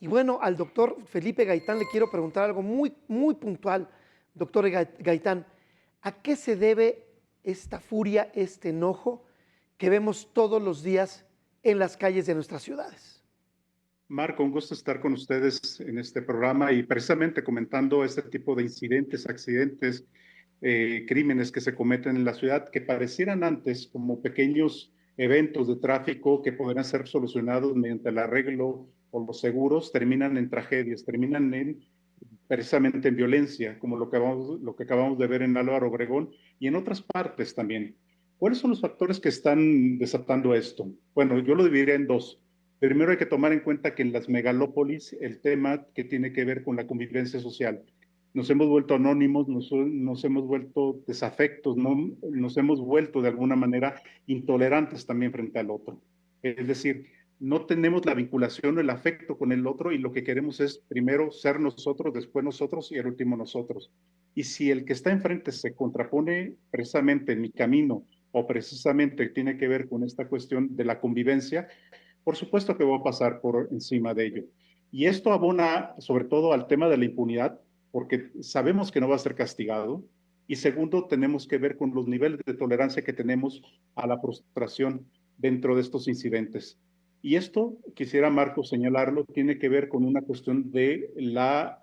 Y bueno, al doctor Felipe Gaitán le quiero preguntar algo muy puntual. Doctor Gaitán, ¿a qué se debe esta furia, este enojo que vemos todos los días en las calles de nuestras ciudades? Marco, un gusto estar con ustedes en este programa y precisamente comentando este tipo de incidentes, accidentes, crímenes que se cometen en la ciudad, que parecieran antes como pequeños eventos de tráfico que podrían ser solucionados mediante el arreglo o los seguros, terminan en tragedias, terminan en precisamente en violencia, como lo que acabamos de ver en Álvaro Obregón y en otras partes también. ¿Cuáles son los factores que están desatando esto? Bueno, yo lo dividiré en dos. Primero hay que tomar en cuenta que en las megalópolis el tema que tiene que ver con la convivencia social. Nos hemos vuelto anónimos, nos hemos vuelto desafectos, ¿no? Nos hemos vuelto de alguna manera intolerantes también frente al otro. Es decir, no tenemos la vinculación o el afecto con el otro y lo que queremos es primero ser nosotros, después nosotros y el último nosotros. Y si el que está enfrente se contrapone precisamente en mi camino o precisamente tiene que ver con esta cuestión de la convivencia, por supuesto que voy a pasar por encima de ello. Y esto abona sobre todo al tema de la impunidad, porque sabemos que no va a ser castigado. Y segundo, tenemos que ver con los niveles de tolerancia que tenemos a la frustración dentro de estos incidentes. Y esto, quisiera Marco señalarlo, tiene que ver con una cuestión de la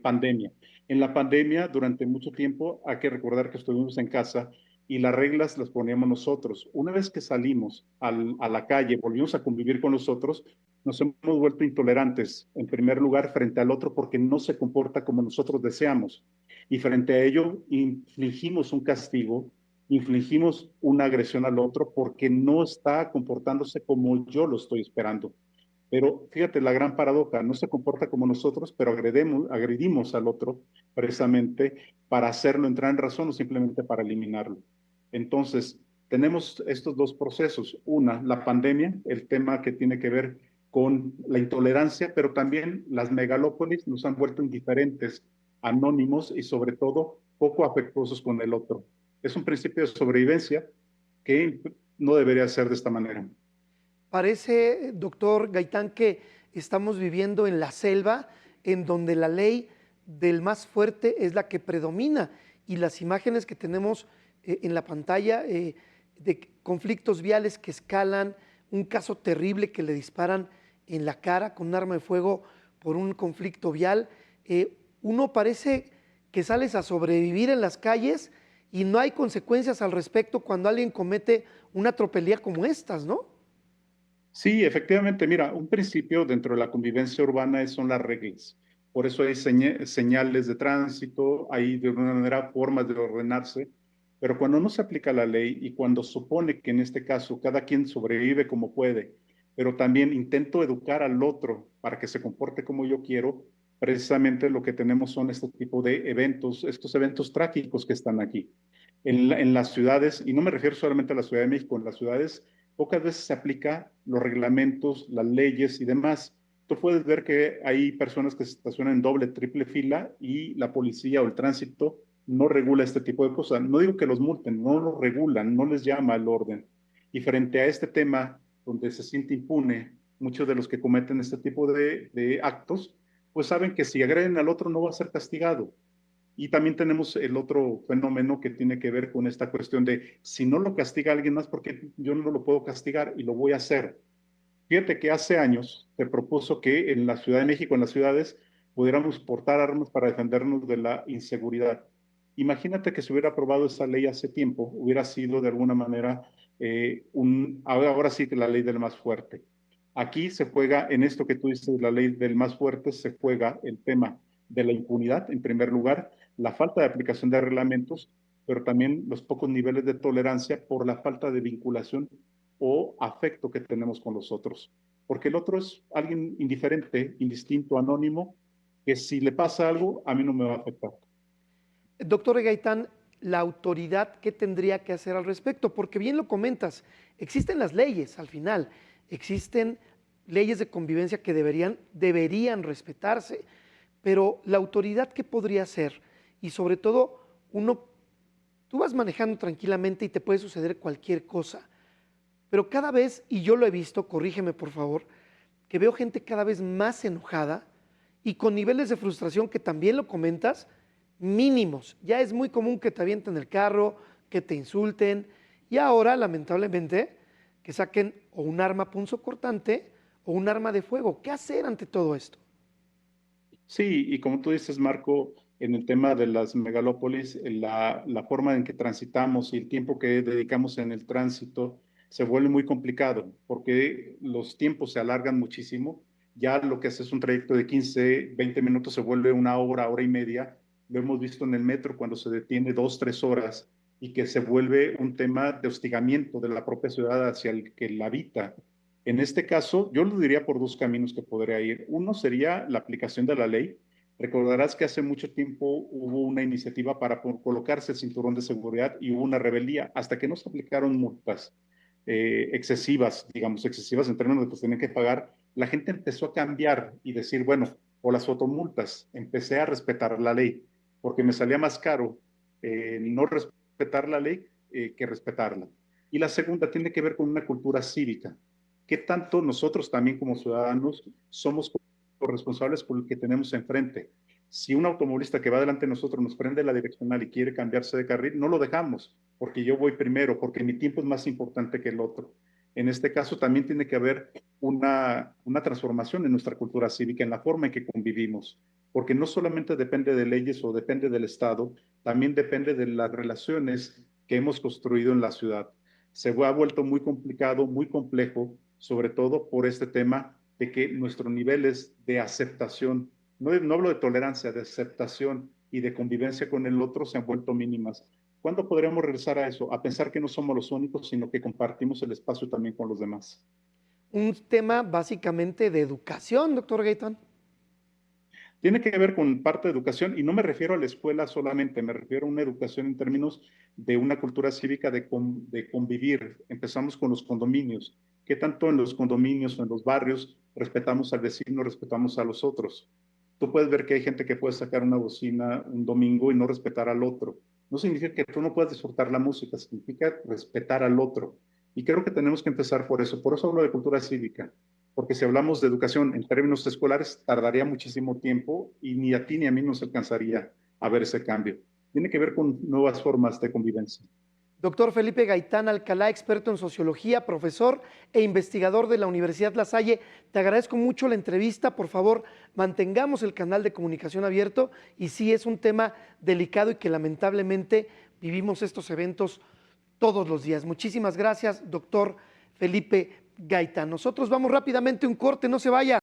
pandemia. En la pandemia, durante mucho tiempo, hay que recordar que estuvimos en casa y las reglas las poníamos nosotros. Una vez que salimos a la calle, volvimos a convivir con nosotros, nos hemos vuelto intolerantes, en primer lugar, frente al otro porque no se comporta como nosotros deseamos. Y frente a ello, infligimos un castigo, infligimos una agresión al otro porque no está comportándose como yo lo estoy esperando. Pero fíjate la gran paradoja, no se comporta como nosotros, pero agredimos al otro precisamente para hacerlo entrar en razón o simplemente para eliminarlo. Entonces, tenemos estos dos procesos. Una, la pandemia, el tema que tiene que ver con la intolerancia, pero también las megalópolis nos han vuelto indiferentes, anónimos y sobre todo poco afectuosos con el otro. Es un principio de sobrevivencia que no debería ser de esta manera. Parece, doctor Gaitán, que estamos viviendo en la selva, en donde la ley del más fuerte es la que predomina y las imágenes que tenemos en la pantalla de conflictos viales que escalan, un caso terrible que le disparan en la cara con un arma de fuego por un conflicto vial. Uno parece que sales a sobrevivir en las calles y no hay consecuencias al respecto cuando alguien comete una tropelía como estas, ¿no? Sí, efectivamente, mira, un principio dentro de la convivencia urbana son las reglas. Por eso hay señales de tránsito, hay de alguna manera formas de ordenarse, pero cuando no se aplica la ley y cuando supone que en este caso cada quien sobrevive como puede, pero también intento educar al otro para que se comporte como yo quiero, precisamente lo que tenemos son este tipo de eventos, estos eventos trágicos que están aquí. En las ciudades, y no me refiero solamente a la Ciudad de México, en las ciudades pocas veces se aplica los reglamentos, las leyes y demás. Tú puedes ver que hay personas que se estacionan en doble, triple fila y la policía o el tránsito no regula este tipo de cosas. No digo que los multen, no los regulan, no les llama al orden. Y frente a este tema, donde se siente impune, muchos de los que cometen este tipo de actos, pues saben que si agreden al otro no va a ser castigado. Y también tenemos el otro fenómeno que tiene que ver con esta cuestión de si no lo castiga alguien más, porque yo no lo puedo castigar y lo voy a hacer. Fíjate que hace años se propuso que en la Ciudad de México, en las ciudades, pudiéramos portar armas para defendernos de la inseguridad. Imagínate que se hubiera aprobado esa ley hace tiempo, hubiera sido de alguna manera ahora sí que la ley del más fuerte. Aquí se juega, en esto que tú dices, la ley del más fuerte, se juega el tema de la impunidad, en primer lugar, la falta de aplicación de reglamentos, pero también los pocos niveles de tolerancia por la falta de vinculación o afecto que tenemos con los otros. Porque el otro es alguien indiferente, indistinto, anónimo, que si le pasa algo, a mí no me va a afectar. Doctor Gaitán, la autoridad, ¿qué tendría que hacer al respecto? Porque bien lo comentas, existen las leyes al final, existen leyes de convivencia que deberían respetarse, pero la autoridad, ¿qué podría hacer? Y sobre todo, tú vas manejando tranquilamente y te puede suceder cualquier cosa, pero cada vez, y yo lo he visto, corrígeme por favor, que veo gente cada vez más enojada y con niveles de frustración que también lo comentas, mínimos. Ya es muy común que te avienten el carro, que te insulten y ahora, lamentablemente, que saquen o un arma punzocortante o un arma de fuego. ¿Qué hacer ante todo esto? Sí, y como tú dices, Marco, en el tema de las megalópolis, la forma en que transitamos y el tiempo que dedicamos en el tránsito se vuelve muy complicado porque los tiempos se alargan muchísimo. Ya lo que hace es un trayecto de 15, 20 minutos se vuelve una hora, hora y media. Lo hemos visto en el metro cuando se detiene 2, 3 horas y que se vuelve un tema de hostigamiento de la propia ciudad hacia el que la habita. En este caso, yo lo diría por dos caminos que podría ir. Uno sería la aplicación de la ley. Recordarás que hace mucho tiempo hubo una iniciativa para colocarse el cinturón de seguridad y hubo una rebeldía hasta que no se aplicaron multas excesivas, digamos, excesivas en términos de que tenían que pagar. La gente empezó a cambiar y decir, bueno, o las fotomultas, empecé a respetar la ley, porque me salía más caro no respetar la ley que respetarla. Y la segunda tiene que ver con una cultura cívica. ¿Qué tanto nosotros también como ciudadanos somos responsables por el que tenemos enfrente? Si un automovilista que va delante de nosotros nos prende la direccional y quiere cambiarse de carril, no lo dejamos, porque yo voy primero, porque mi tiempo es más importante que el otro. En este caso también tiene que haber una transformación en nuestra cultura cívica, en la forma en que convivimos, porque no solamente depende de leyes o depende del Estado, también depende de las relaciones que hemos construido en la ciudad. Se ha vuelto muy complicado, muy complejo, sobre todo por este tema de que nuestros niveles de aceptación, no hablo de tolerancia, de aceptación y de convivencia con el otro se han vuelto mínimas. ¿Cuándo podríamos regresar a eso? A pensar que no somos los únicos, sino que compartimos el espacio también con los demás. Un tema básicamente de educación, doctor Gaitán. Tiene que ver con parte de educación y no me refiero a la escuela solamente, me refiero a una educación en términos de una cultura cívica de convivir. Empezamos con los condominios. ¿Qué tanto en los condominios o en los barrios respetamos al vecino, respetamos a los otros? Tú puedes ver que hay gente que puede sacar una bocina un domingo y no respetar al otro. No significa que tú no puedas disfrutar la música, significa respetar al otro. Y creo que tenemos que empezar por eso. Por eso hablo de cultura cívica, porque si hablamos de educación en términos escolares, tardaría muchísimo tiempo y ni a ti ni a mí nos alcanzaría a ver ese cambio. Tiene que ver con nuevas formas de convivencia. Doctor Felipe Gaitán Alcalá, experto en sociología, profesor e investigador de la Universidad La Salle, te agradezco mucho la entrevista. Por favor, mantengamos el canal de comunicación abierto y sí es un tema delicado y que lamentablemente vivimos estos eventos todos los días. Muchísimas gracias, doctor Felipe Gaitán. Nosotros vamos rápidamente a un corte, no se vaya.